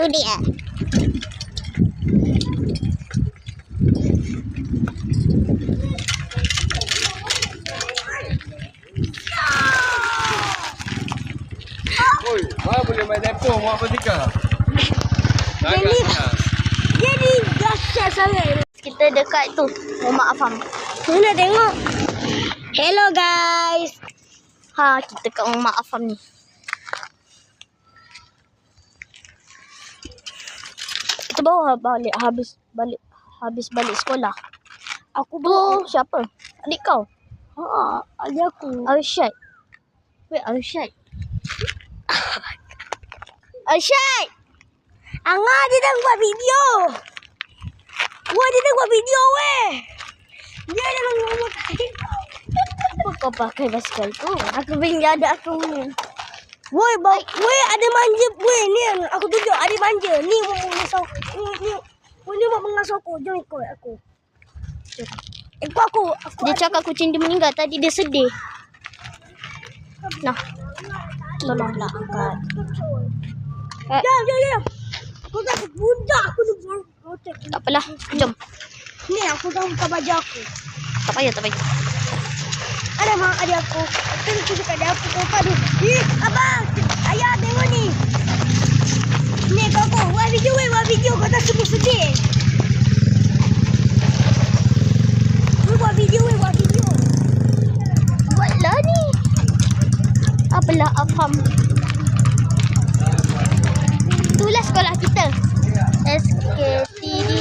Itu dia. Oi, mana boleh main depo muat bertiga? Jadi dahsyat sangat. Kita dekat tu rumah Afam. Kita nak tengok. Hello guys. Kita kat rumah Afam ni. Kita bawa habis balik sekolah. Aku bawa siapa? Adik kau? Adik aku. Arsyad. Wait, Arsyad. Arsyad. Angah dia dah buat video. Dia dah buat video weh. Dia dah ngomong tadi. Apa kau pakai basikal tu? Aku pinjam ada aku ni. Woi, ada manja. Woi, ni aku tunjuk ada manja. Ni mau mengasuh. Ni mau mengasuh aku. Jom ikut aku. Ikut aku. Dia cakap kucing dia meninggal tadi, dia sedih. Nah. Tolonglah angkat. Jom. Kau tak budak aku ni. Tak apalah, jom. Ni aku dah buka baju aku. Tak payah. Ada mak adik aku. Aku suka dia aku kau padu. Abang, ayah tengok ni. Ni kau buat video kau tak sedih. Buat video. Buatlah ni. Apalah Afam. Itulah sekolah kita. SKTD.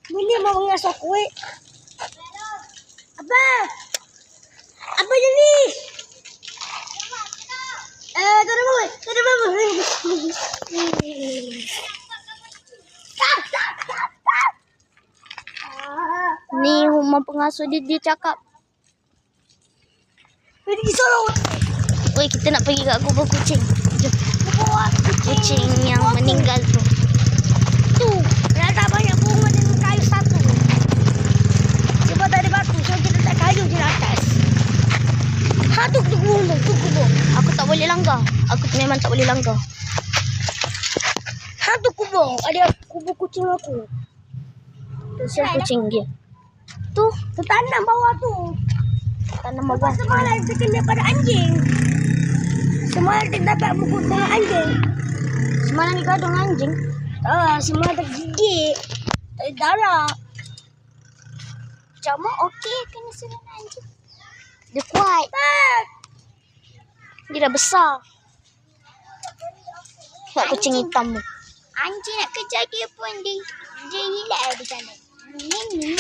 Ini mau mengasuh kue. Apa jadi? Tak ada mama. Ni rumah pengasuh dia cakap. Pergi sorong. Oi, kita nak pergi kat kubur kucing. Jom. Kucing yang meninggal tu. Tu, ada banyak bunga dan kayu satu. Sebab tak ada batu, so kita tak kayu di atas. Tu kubur. Aku tak boleh langgar. Aku memang tak boleh langgar. Tu kubur. Ada kubur kucing aku. Tu kucing dia. Tu, tertanam bawah tu. Tanam bawah. Semalam kita kena pada anjing. Semalam kita dapat buku dengan anjing. Semalam ni gaduh dengan anjing. Semalam tergigit. Tak ada darah. Cuma okey kena serang anjing. Dia kuat. Dia dah besar. Nak kucing hitam tu. Anjing nak kejar dia pun dia hilang di sana. Ni.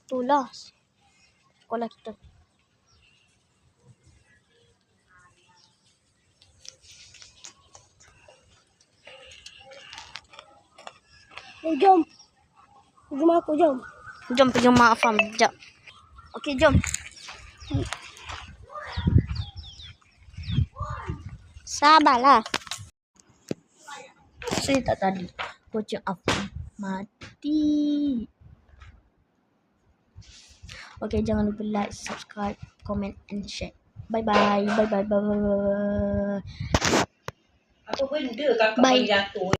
Itulah sekolah kita. Jom. Jom aku, jom. Jom pergi rumah Afam. Sekejap. Okey, jom. Sabarlah. Saya tak tadi. Kucing Afam mati. Okey, jangan lupa like, subscribe, comment and share. Bye. Apa benda kakak jatuh?